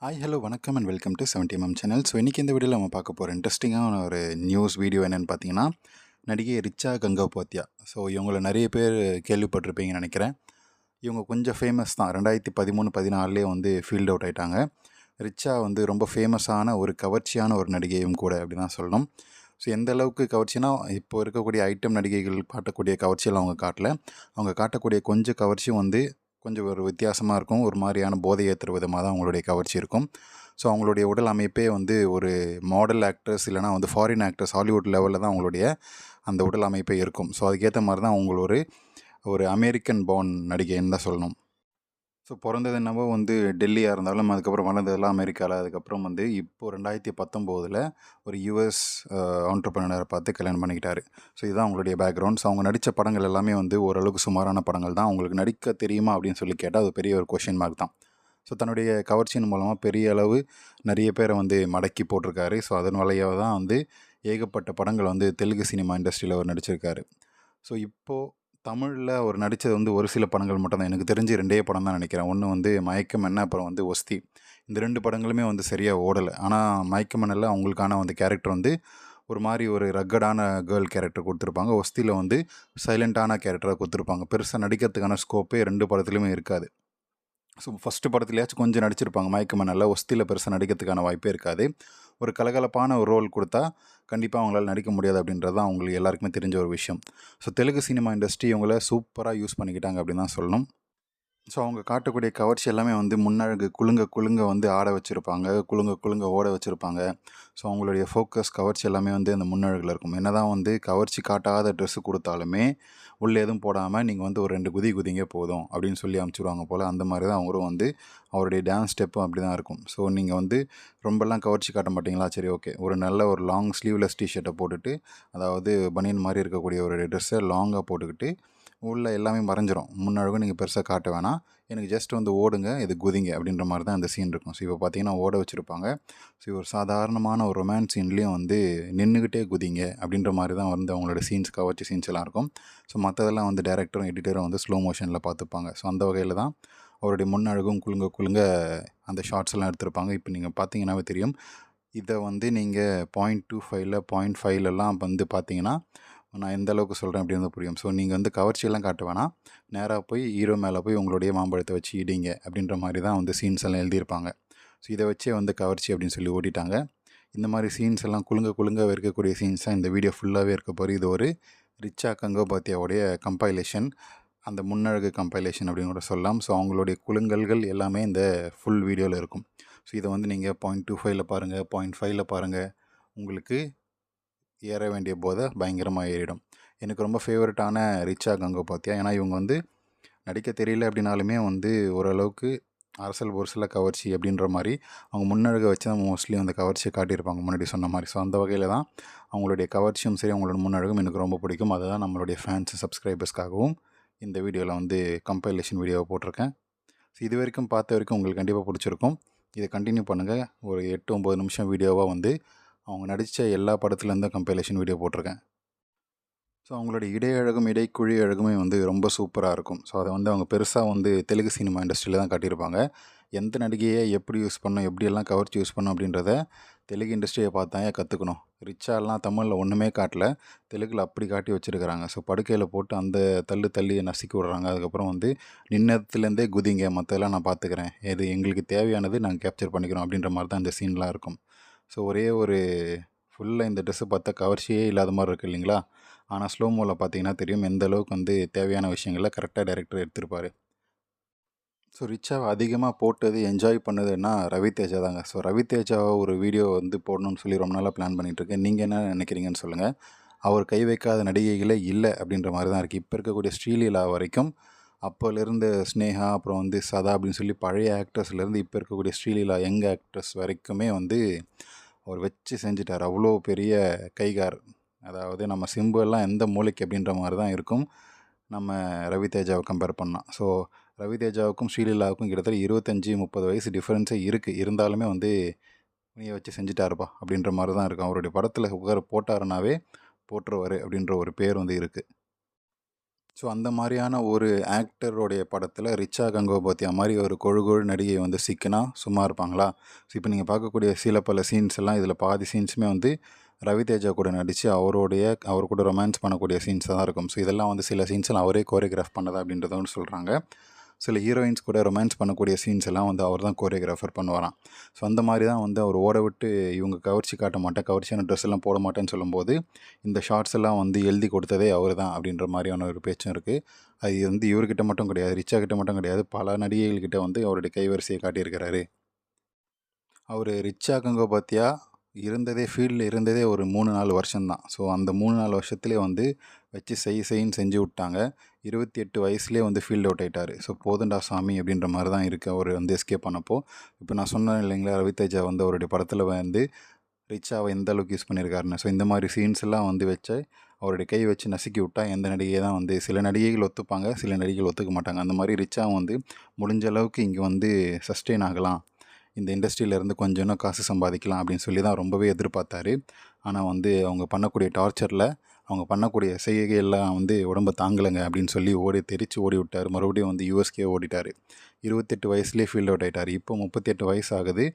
Hi hello வணக்கம் and welcome to 70mm channel. So இன்றைக்கி இந்த வீடியோவில் நம்ம பார்க்க போகிற இன்ட்ரெஸ்டிங்கான ஒரு நியூஸ் வீடியோ என்னென்னு பார்த்தீங்கன்னா, நடிகை ரிச்சா கங்கோபாத்யா. ஸோ இவங்களை நிறைய பேர் கேள்விப்பட்டிருப்பீங்கன்னு நினைக்கிறேன். இவங்க கொஞ்சம் ஃபேமஸ் தான். 2013-14 வந்து ஃபீல்ட் அவுட் ஆகிட்டாங்க. ரிச்சா வந்து ரொம்ப ஃபேமஸான ஒரு கவர்ச்சியான ஒரு நடிகையும் கூட அப்படி தான் சொல்லணும். ஸோ எந்த அளவுக்கு கவர்ச்சினா, இப்போ இருக்கக்கூடிய ஐட்டம் நடிகைகள் காட்டக்கூடிய கவர்ச்சியெல்லாம் அவங்க காட்டல. அவங்க காட்டக்கூடிய கொஞ்சம் கவர்ச்சியும் வந்து கொஞ்சம் ஒரு வித்தியாசமாக இருக்கும். ஒரு மாதிரியான போதை ஏற்றுற விதமாக தான் அவங்களுடைய கவர்ச்சி இருக்கும். ஸோ அவங்களுடைய உடல் அமைப்பே வந்து ஒரு மாடல் ஆக்டர்ஸ் இல்லைனா வந்து ஃபாரின் ஆக்டர்ஸ் ஹாலிவுட் லெவலில் தான் அவங்களுடைய அந்த உடல் அமைப்பே இருக்கும். ஸோ அதுக்கேற்ற மாதிரி தான் அவங்க ஒரு ஒரு அமெரிக்கன் பார்ன் நடிகைன்னு தான் சொல்லணும். ஸோ பிறந்தது என்னவோ வந்து டெல்லியாக இருந்தாலும் அதுக்கப்புறம் வளர்ந்ததெல்லாம் அமெரிக்காவில். அதுக்கப்புறம் வந்து இப்போது 2019 ஒரு யுஎஸ் ஆண்டர்ப்ரனரை பார்த்து கல்யாணம் பண்ணிக்கிட்டாரு. ஸோ இதுதான் அவங்களுடைய பேக்ரவுண்ட். ஸோ அவங்க நடித்த படங்கள் எல்லாமே வந்து ஓரளவுக்கு சுமாரான படங்கள் தான். அவங்களுக்கு நடிக்க தெரியுமா அப்படின்னு சொல்லி கேட்டால் அது பெரிய ஒரு கொஷின் மார்க் தான். ஸோ தன்னுடைய கவர்ச்சியின் மூலமாக பெரிய அளவு நிறைய பேரை வந்து மடக்கி போட்டிருக்காரு. ஸோ அதன் வழியாக தான் வந்து ஏகப்பட்ட படங்கள் வந்து தெலுங்கு சினிமா இண்டஸ்ட்ரியில் அவர் நடிச்சிருக்காரு. ஸோ இப்போது தமிழில் அவர் நடித்தது வந்து ஒரு சில படங்கள் மட்டும் தான். எனக்கு தெரிஞ்சு 2 படம் தான் நினைக்கிறேன். ஒன்று வந்து மயக்கம் என்ன, அப்புறம் வந்து ஒஸ்தி. இந்த 2 படங்களுமே வந்து சரியாக ஓடலை. ஆனால் மயக்கம் என்னல அவங்களுக்கான வந்து கேரக்டர் வந்து ஒரு மாதிரி ஒரு ரக்கடான கேர்ள் கேரக்டர் கொடுத்துருப்பாங்க. ஒஸ்தியில் வந்து சைலண்ட்டான கேரக்டராக கொடுத்துருப்பாங்க. பெருசாக நடிக்கிறதுக்கான ஸ்கோப்பே 2 படத்துலையுமே இருக்காது. ஸோ ஃபஸ்ட்டு படத்துலையாச்சும் கொஞ்சம் நடிச்சிருப்பாங்க. மயக்கம் என்னல ஒஸ்தியில் பெருசாக நடிக்கிறதுக்கான வாய்ப்பே இருக்காது. ஒரு கலகலப்பான ஒரு ரோல் கொடுத்தா கண்டிப்பாக அவங்களால நடிக்க முடியாது அப்படின்றது தான் அவங்களுக்கு எல்லாருக்குமே தெரிஞ்ச ஒரு விஷயம். ஸோ தெலுங்கு சினிமா இண்டஸ்ட்ரி இவங்கள சூப்பராக யூஸ் பண்ணிக்கிட்டாங்க அப்படின்னு தான் சொல்லணும். ஸோ அவங்க காட்டக்கூடிய கவர்ச்சி எல்லாமே வந்து முன்னழகு குலுங்க குலுங்க வந்து ஆட வச்சுருப்பாங்க, குலுங்க குலுங்க ஓட வச்சுருப்பாங்க. ஸோ அவங்களுடைய ஃபோக்கஸ் கவர்ச்சி எல்லாமே வந்து அந்த முன்னழகில் இருக்கும். என்ன தான் வந்து கவர்ச்சி காட்டாத ட்ரெஸ்ஸு கொடுத்தாலுமே உள்ளே எதுவும் போடாமல் நீங்கள் வந்து ஒரு 2 குதி குதிங்க போதும் அப்படின்னு சொல்லி அமுச்சுடுவாங்க போல். அந்த மாதிரி தான் அவரும் வந்து அவருடைய டான்ஸ் ஸ்டெப்பும் அப்படி தான் இருக்கும். ஸோ நீங்கள் வந்து ரொம்பலாம் கவர்ச்சி காட்ட மாட்டிங்களா, சரி ஓகே, ஒரு நல்ல ஒரு லாங் ஸ்லீவ்லெஸ் டிஷர்ட்டை போட்டுட்டு, அதாவது பனியன் மாதிரி இருக்கக்கூடிய ஒரு ட்ரெஸ்ஸை லாங்காக போட்டுக்கிட்டு உள்ளே எல்லாமே மறைஞ்சிரும். முன்னழகும் நீங்கள் பெருசாக காட்ட வேணாம், எனக்கு ஜஸ்ட் வந்து ஓடுங்க, இது குதிங்க அப்படின்ற மாதிரி தான் அந்த சீன் இருக்கும். ஸோ இப்போ பார்த்தீங்கன்னா ஓட வச்சுருப்பாங்க. ஸோ ஒரு சாதாரணமான ஒரு ரொமான்ஸ் சீன்லேயும் வந்து நின்றுக்கிட்டே குதிங்க அப்படின்ற மாதிரி தான் வந்து அவங்களோட சீன்ஸ் கவர்ச்சி சீன்ஸ் எல்லாம் இருக்கும். ஸோ மற்றதெல்லாம் வந்து டேரக்டரும் எடிட்டரும் வந்து ஸ்லோ மோஷனில் பார்த்துப்பாங்க. ஸோ அந்த வகையில் தான் அவருடைய முன்னழகும் குலுங்க குலுங்க அந்த ஷார்ட்ஸ் எல்லாம் எடுத்திருப்பாங்க. இப்போ நீங்கள் பார்த்தீங்கன்னாவே தெரியும். இதை வந்து நீங்கள் 0.25ல் 0.5லலாம் வந்து பார்த்தீங்கன்னா நான் எந்த அளவுக்கு சொல்கிறேன் அப்படின்னு புரியும். ஸோ நீங்கள் வந்து கவர்ச்சியெல்லாம் காட்ட வேணாம், நேராக போய் ஹீரோ மேலே போய் உங்களுடைய மாம்பழத்தை வச்சு இடிங்க அப்படின்ற மாதிரி தான் வந்து சீன்ஸ் எல்லாம் எழுதியிருப்பாங்க. ஸோ இதை வச்சே வந்து கவர்ச்சி அப்படின்னு சொல்லி ஓட்டிட்டாங்க. இந்த மாதிரி சீன்ஸ் எல்லாம் குலுங்க குலுங்க இருக்கக்கூடிய சீன்ஸ் தான் இந்த வீடியோ ஃபுல்லாகவே இருக்க போகுது. இது ஒரு ரிச்சா கங்கோபாத்யாவுடைய கம்பைலேஷன், அந்த முன்னழகு கம்பைலேஷன் அப்படின்னு கூட சொல்லலாம். ஸோ அவங்களுடைய குலுங்கல்கள் எல்லாமே இந்த ஃபுல் வீடியோவில் இருக்கும். ஸோ இதை வந்து நீங்கள் 0.25ல் பாருங்கள், 0.5ல் பாருங்கள், உங்களுக்கு ஏற வேண்டிய போதை பயங்கரமாக ஏறிடும். எனக்கு ரொம்ப ஃபேவரட்டான ரிச்சா கங்கோபாத்யா. ஏன்னா இவங்க வந்து நடிக்க தெரியல அப்படின்னாலுமே வந்து ஓரளவுக்கு அரசல் பொருசில் கவர்ச்சி அப்படின்ற மாதிரி அவங்க முன்னழகை வச்சு தான் மோஸ்ட்லி அந்த கவர்ச்சியை காட்டியிருப்பாங்க முன்னாடி சொன்ன மாதிரி. ஸோ அந்த வகையில் தான் அவங்களுடைய கவர்ச்சியும் சரி அவங்களோட முன்னழகும் எனக்கு ரொம்ப பிடிக்கும். அதை தான் நம்மளுடைய ஃபேன்ஸ் சப்ஸ்கிரைபர்ஸ்க்காகவும் இந்த வீடியோவில் வந்து கம்பைலேஷன் வீடியோவை போட்டிருக்கேன். ஸோ இது வரைக்கும் பார்த்த வரைக்கும் உங்களுக்கு கண்டிப்பாக பிடிச்சிருக்கும். இதை கண்டினியூ பண்ணுங்கள். ஒரு 8-9 நிமிஷம் வீடியோவாக வந்து அவங்க நடித்த எல்லா படத்துலேருந்தும் கம்பைலேஷன் வீடியோ போட்டிருக்கேன். ஸோ அவங்களுடைய இடையழகும் இடைக்குழி அழகுமே வந்து ரொம்ப சூப்பராக இருக்கும். ஸோ அதை வந்து அவங்க பெருசாக வந்து தெலுங்கு சினிமா இண்டஸ்ட்ரியில் தான் காட்டியிருப்பாங்க. எந்த நடிகையை எப்படி யூஸ் பண்ணணும், எப்படியெல்லாம் கவர்ச்சி யூஸ் பண்ணணும் அப்படின்றத தெலுங்கு இண்டஸ்ட்ரியை பார்த்தாங்க கற்றுக்கணும். ரிச்சாலாம் தமிழில் ஒன்றுமே காட்டல, தெலுங்கில் அப்படி காட்டி வச்சுருக்கிறாங்க. ஸோ படுக்கையில் போட்டு அந்த தள்ளி நசுக்கி விட்றாங்க. அதுக்கப்புறம் வந்து நின்னத்துலேருந்தே குதிங்க, மற்றதெல்லாம் நான் பார்த்துக்கிறேன், இது எங்களுக்கு தேவையானது நாங்கள் கேப்சர் பண்ணிக்கிறோம் அப்படின்ற மாதிரி தான் இந்த சீன்லாம் இருக்கும். ஸோ ஒரே ஒரு ஃபுல்லாக இந்த ட்ரெஸ்ஸு பார்த்தா கவர்ச்சியே இல்லாத மாதிரி இருக்குது இல்லைங்களா? ஆனால் ஸ்லோ மோவில் பார்த்தீங்கன்னா தெரியும் எந்த அளவுக்கு வந்து தேவையான விஷயங்களை கரெக்டாக டைரக்டர் எடுத்திருப்பார். ஸோ ரிச்சாவை அதிகமாக போட்டது என்ஜாய் பண்ணதுன்னா ரவிதேஜா தாங்க. ஸோ ரவிதேஜாவை ஒரு வீடியோ வந்து போடணும்னு சொல்லி ரொம்ப நாளாக பிளான் பண்ணிகிட்ருக்கேன். நீங்கள் என்ன நினைக்கிறீங்கன்னு சொல்லுங்கள். அவர் கை வைக்காத நடிகைகளே இல்லை அப்படின்ற மாதிரி தான் இருக்குது. இப்போ இருக்கக்கூடிய ஸ்ரீலீலா வரைக்கும், அப்போலேருந்து ஸ்னேகா, அப்புறம் வந்து சதா அப்படின்னு சொல்லி பழைய ஆக்ட்ரஸ்லேருந்து இப்போ இருக்கக்கூடிய ஸ்ரீலீலா யங் ஆக்ட்ரஸ் வரைக்குமே வந்து அவர் வச்சு செஞ்சிட்டார். அவ்வளோ பெரிய கைகார். அதாவது நம்ம சிம்புலாம் எந்த மூளைக்கு அப்படின்ற மாதிரி தான் இருக்கும் நம்ம ரவிதேஜாவை கம்பேர் பண்ணால். ஸோ ரவிதேஜாவுக்கும் ஸ்ரீலீலாவுக்கும் கிட்டத்தட்ட 25-30 வயசு டிஃப்ரென்ஸே இருக்குது. இருந்தாலுமே வந்து துணியை வச்சு செஞ்சுட்டாருப்பா அப்படின்ற மாதிரி தான் இருக்கும். அவருடைய படத்தில் உட்கார போட்டாருனாவே போட்டுருவார் அப்படின்ற ஒரு பேர் வந்து இருக்குது. ஸோ அந்த மாதிரியான ஒரு ஆக்டருடைய படத்தில் ரிச்சா கங்கோபாத்யா மாதிரி ஒரு கொழு நடிகை வந்து சிக்கினா சும்மா இருப்பாங்களா? ஸோ இப்போ நீங்கள் பார்க்கக்கூடிய சில பல சீன்ஸ் எல்லாம் இதில் பாதி சீன்ஸுமே வந்து ரவிதேஜா கூட நடித்து அவர் கூட ரொமான்ஸ் பண்ணக்கூடிய சீன்ஸ் தான் இருக்கும். ஸோ இதெல்லாம் வந்து சில சீன்ஸ்லாம் அவரே கோரியோகிராஃப் பண்ணதா அப்படின்றத வந்து சொல்கிறாங்க. சில ஹீரோயின்ஸ் கூட ரொமான்ஸ் பண்ணக்கூடிய சீன்ஸ் எல்லாம் வந்து அவர் தான் கோரியோகிராஃபர் பண்ணுவாராம். ஸோ அந்த மாதிரி தான் வந்து அவர் ஓட விட்டு இவங்க கவர்ச்சி காட்ட மாட்டேன், கவர்ச்சியான ட்ரெஸ் எல்லாம் போட மாட்டேன்னு சொல்லும்போது இந்த ஷார்ட்ஸ் எல்லாம் வந்து எழுதி கொடுத்ததே அவர் தான் அப்படின்ற மாதிரியான ஒரு பேச்சும் இருக்குது. அது வந்து இவர்கிட்ட மட்டும் கிடையாது, ரிச்சா கிட்ட மட்டும் கிடையாது, பல நடிகைகள்கிட்ட வந்து அவருடைய கைவரிசையை காட்டியிருக்கிறாரு. அவர் ரிச்சா கங்கோபாத்யா ஃபீல்டில் இருந்ததே ஒரு 3-4 வருஷம்தான். ஸோ அந்த 3-4 வருஷத்துலேயே வந்து வச்சு செய்ன்னு செஞ்சு விட்டாங்க. 28 வயசுலேயே வந்து ஃபீல்ட் அவுட் ஆகிட்டார். ஸோ போதுண்டா சாமி அப்படின்ற மாதிரி தான் இருக்குது அவர் வந்து எஸ்கேப் பண்ணப்போ. இப்போ நான் சொன்னேன் இல்லைங்களா, ரவிதேஜா வந்து அவருடைய படத்தில் வந்து ரிச்சாவை எந்த அளவுக்கு யூஸ் பண்ணியிருக்காருன்னு. ஸோ இந்த மாதிரி சீன்ஸ் எல்லாம் வந்து வச்சு அவருடைய கை வச்சு நசுக்கி விட்டால் எந்த நடிகை தான் வந்து சில நடிகைகள் ஒத்துப்பாங்க, சில நடிகைகள் ஒத்துக்க மாட்டாங்க. அந்த மாதிரி ரிச்சாவும் வந்து முடிஞ்ச அளவுக்கு இங்கே வந்து சஸ்டெயின் ஆகலாம், இந்த இண்டஸ்ட்ரியிலேருந்து கொஞ்சம் இன்னும் காசு சம்பாதிக்கலாம் அப்படின்னு சொல்லி தான் ரொம்பவே எதிர்பார்த்தாரு. ஆனால் வந்து அவங்க பண்ணக்கூடிய டார்ச்சரில், அவங்க பண்ணக்கூடிய செய்கையெல்லாம் வந்து உடம்பை தாங்கலைங்க அப்படின்னு சொல்லி தெரித்து ஓடி விட்டார். மறுபடியும் வந்து யூஎஸ்கே ஓடிட்டார். 28 வயசுலேயே ஃபீல்ட் அவுட் ஆகிட்டார். இப்போ 38 வயசு ஆகுது.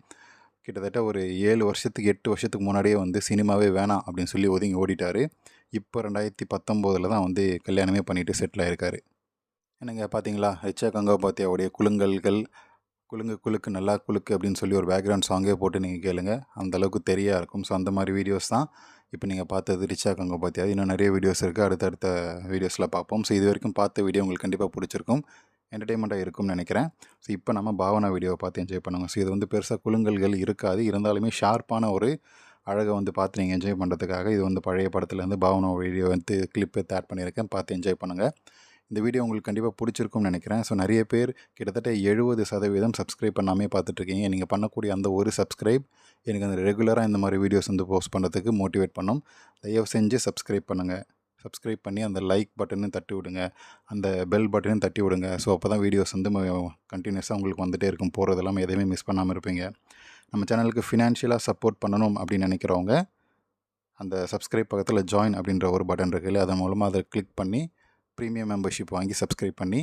கிட்டத்தட்ட ஒரு 8 வருஷத்துக்கு முன்னாடியே வந்து சினிமாவே வேணாம் அப்படின்னு சொல்லி ஒதுங்கி ஓடிட்டார். இப்போ 2019 தான் வந்து கல்யாணமே பண்ணிவிட்டு செட்டில் ஆகிருக்காரு. என்னங்க பார்த்தீங்களா, ரிச்சா கங்கோபாத்யாவுடைய குலுக்கு நல்லா குலுக்கு அப்படின்னு சொல்லி ஒரு பேக்ரவுண்ட் சாங்கே போட்டு நீங்கள் கேளுங்க, அந்தளவுக்கு தெரியாக இருக்கும். ஸோ அந்த மாதிரி வீடியோஸ் தான் இப்போ நீங்கள் பார்த்தது ரிச்சா கங்கோபாத்யா. இன்னும் நிறைய வீடியோஸ் இருக்குது, அடுத்தடுத்த வீடியோஸில் பார்ப்போம். ஸோ இது வரைக்கும் பார்த்த வீடியோ உங்களுக்கு கண்டிப்பாக பிடிச்சிருக்கும், என்டர்டெயின்மெண்ட்டாக இருக்கும்னு நினைக்கிறேன். ஸோ இப்போ நம்ம பாவனா வீடியோவை பார்த்து என்ஜாய் பண்ணுங்கள். ஸோ இது வந்து பெருசாக குலுங்கல்கள் இருக்காது, இருந்தாலுமே ஷார்ப்பான ஒரு அழகை வந்து பார்த்து நீங்கள் என்ஜாய் பண்ணுறதுக்காக இது வந்து பழைய படத்துலேருந்து பாவனா வீடியோ வந்து கிளிப்பு ஆட் பண்ணியிருக்கேன், பார்த்து என்ஜாய் பண்ணுங்கள். இந்த வீடியோ உங்களுக்கு கண்டிப்பாக பிடிச்சிருக்கும்னு நினைக்கிறேன். ஸோ நிறைய பேர் கிட்டத்தட்ட 70% சப்ஸ்கிரைப் பண்ணாமே பார்த்துட்ருக்கீங்க. நீங்கள் பண்ணக்கூடிய அந்த ஒரு சப்ஸ்கிரைப் எனக்கு அந்த ரெகுலராக இந்த மாதிரி வீடியோஸ் வந்து போஸ்ட் பண்ணுறதுக்கு மோட்டிவேட் பண்ணும். தயவு செஞ்சு சப்ஸ்கிரைப் பண்ணுங்கள். சப்ஸ்கிரைப் பண்ணி அந்த லைக் பட்டனையும் தட்டி விடுங்க, அந்த பெல் பட்டனையும் தட்டி விடுங்க. ஸோ அப்போ தான் வீடியோஸ் வந்து கண்டினியூஸாக உங்களுக்கு வந்துகிட்டே இருக்கும், போகிறதெல்லாம் எதையுமே மிஸ் பண்ணாமல் இருப்பீங்க. நம்ம சேனலுக்கு ஃபினான்ஷியலாக சப்போர்ட் பண்ணணும் அப்படின்னு நினைக்கிறவங்க அந்த சப்ஸ்கிரைப் பக்கத்தில் ஜாயின் அப்படின்ற ஒரு பட்டன் இருக்குல்ல, அதன் மூலமாக அதை கிளிக் பண்ணி ப்ரீமியம் மெம்பர்ஷிப் வாங்கி சப்ஸ்கிரைப் பண்ணி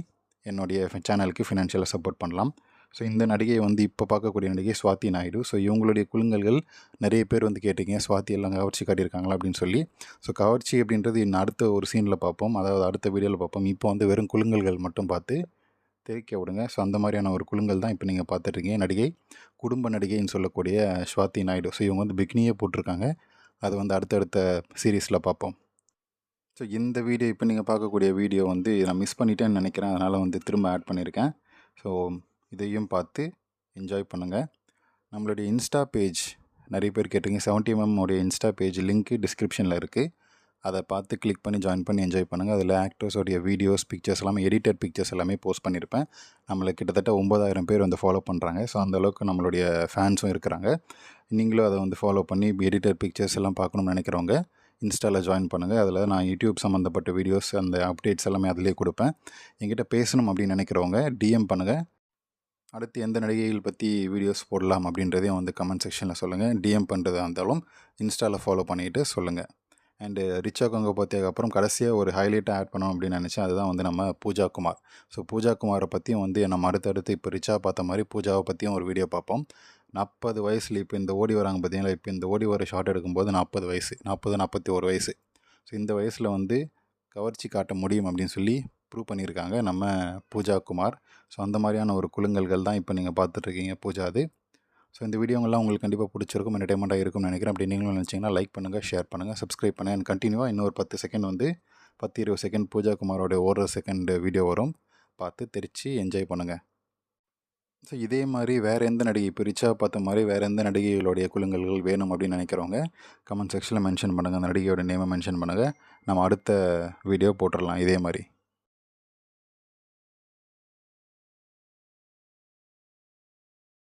என்னுடைய சேனலுக்கு ஃபினான்ஷியலாக சப்போர்ட் பண்ணலாம். ஸோ இந்த நடிகை வந்து இப்போ பார்க்கக்கூடிய நடிகை சுவாதி நாயுடு. ஸோ இவங்களுடைய குலுங்கல்கள் நிறைய பேர் வந்து கேட்டிங்க, சுவாதி எல்லாம் கவர்ச்சி காட்டியிருக்காங்களா அப்படின்னு சொல்லி. ஸோ கவர்ச்சி அப்படின்றது இன்னும் அடுத்த ஒரு சீனில் பார்ப்போம், அதாவது அடுத்த வீடியோவில் பார்ப்போம். இப்போ வந்து வெறும் குலுங்கல்கள் மட்டும் பார்த்து தெரிக்க விடுங்க. ஸோ அந்த மாதிரியான ஒரு குலுங்கல் தான் இப்போ நீங்கள் பார்த்துட்ருக்கீங்க. நடிகை, குடும்ப நடிகைன்னு சொல்லக்கூடிய சுவாதி நாயுடு. ஸோ இவங்க வந்து பிக்னியே போட்டிருக்காங்க, அது வந்து அடுத்தடுத்த சீரீஸில் பார்ப்போம். ஸோ இந்த வீடியோ இப்போ நீங்கள் பார்க்கக்கூடிய வீடியோ வந்து நான் மிஸ் பண்ணிட்டேன்னு நினைக்கிறேன், அதனால் வந்து திரும்ப ஆட் பண்ணியிருக்கேன். ஸோ இதையும் பார்த்து என்ஜாய் பண்ணுங்கள். நம்மளுடைய இன்ஸ்டா பேஜ் நிறைய பேர் கேட்டிங்க, 70mm உடைய இன்ஸ்டா பேஜ் லிங்க்கு டிஸ்கிரிப்ஷனில் இருக்குது, அதை பார்த்து கிளிக் பண்ணி ஜாயின் பண்ணி என்ஜாய் பண்ணுங்கள். அதில் ஆக்டர்ஸோடைய வீடியோஸ், பிக்சர்ஸ் எல்லாமே எடிட்டட் பிக்சர்ஸ் எல்லாமே போஸ்ட் பண்ணியிருப்பேன். நம்மளை கிட்டத்தட்ட 9000 பேர் வந்து ஃபாலோ பண்ணுறாங்க. ஸோ அந்தளவுக்கு நம்மளுடைய ஃபேன்ஸும் இருக்கிறாங்க. நீங்களும் அதை வந்து ஃபாலோ பண்ணி எடிட்டட் பிக்சர்ஸ் எல்லாம் பார்க்கணும்னு நினைக்கிறவங்க இன்ஸ்டாவில் ஜாயின் பண்ணுங்கள். அதில் நான் யூடியூப் சம்மந்தப்பட்ட வீடியோஸ், அந்த அப்டேட்ஸ் எல்லாமே அதிலே கொடுப்பேன். என்கிட்ட பேசணும் அப்படின்னு நினைக்கிறவங்க டிஎம் பண்ணுங்கள். அடுத்து எந்த நடிகைகள் பற்றி வீடியோஸ் போடலாம் அப்படின்றதையும் வந்து கமெண்ட் செக்ஷனில் சொல்லுங்கள். டிஎம் பண்ணுறதா இருந்தாலும் இன்ஸ்டாவில் ஃபாலோ பண்ணிவிட்டு சொல்லுங்கள். அண்டு ரிச்சா கங்கோபாத்யாக்கு அப்புறம் கடைசியாக ஒரு ஹைலைட்டாக ஆட் பண்ணோம் அப்படின்னு நினச்சேன், அதுதான் வந்து நம்ம பூஜா குமார். ஸோ பூஜா குமாரை பற்றியும் வந்து நம்ம அடுத்தடுத்து இப்போ ரிச்சா பார்த்த மாதிரி பூஜாவை பற்றியும் ஒரு வீடியோ பார்ப்போம். 40 வயசில் இப்போ இந்த ஓடி வராங்க பார்த்தீங்களா, இப்போ இந்த ஓடி வர ஷார்ட் எடுக்கும்போது 40 வயசு, 41 வயசு. ஸோ இந்த வயசில் வந்து கவர்ச்சி காட்ட முடியும் அப்படின்னு சொல்லி ப்ரூவ் பண்ணியிருக்காங்க நம்ம பூஜா குமார். ஸோ அந்த மாதிரியான ஒரு குலுங்கல்கள் தான் இப்போ நீங்கள் பார்த்துட்ருக்கீங்க பூஜா அது. ஸோ இந்த வீடியோங்கள்லாம் உங்களுக்கு கண்டிப்பாக பிடிச்சிருக்கும், என்டர்டைன்மெண்ட்டாக இருக்கும்னு நினைக்கிறேன். அப்படி நீங்களும் நினச்சிங்கன்னா லைக் பண்ணுங்கள், ஷேர் பண்ணுங்கள், சப்ஸ்கிரைப் பண்ணுங்கள். அண்ட் கண்டினியூவாக இன்னொரு 10 செகண்ட் வந்து 10-20 செகண்ட் பூஜா குமாரோட ஒரு செகண்ட் வீடியோ வரும், பார்த்து தெரித்து என்ஜாய் பண்ணுங்கள். ஸோ இதே மாதிரி வேறு எந்த நடிகை, இப்போ ரிச்சா பார்த்த மாதிரி வேறு எந்த நடிகைகளுடைய குலுங்கல்கள் வேணும் அப்படின்னு நினைக்கிறவங்க கமெண்ட் செக்ஷனில் மென்ஷன் பண்ணுங்கள், அந்த நடிகையோட நேமை மென்ஷன் பண்ணுங்கள். நம்ம அடுத்த வீடியோ போட்டுடலாம் இதே மாதிரி.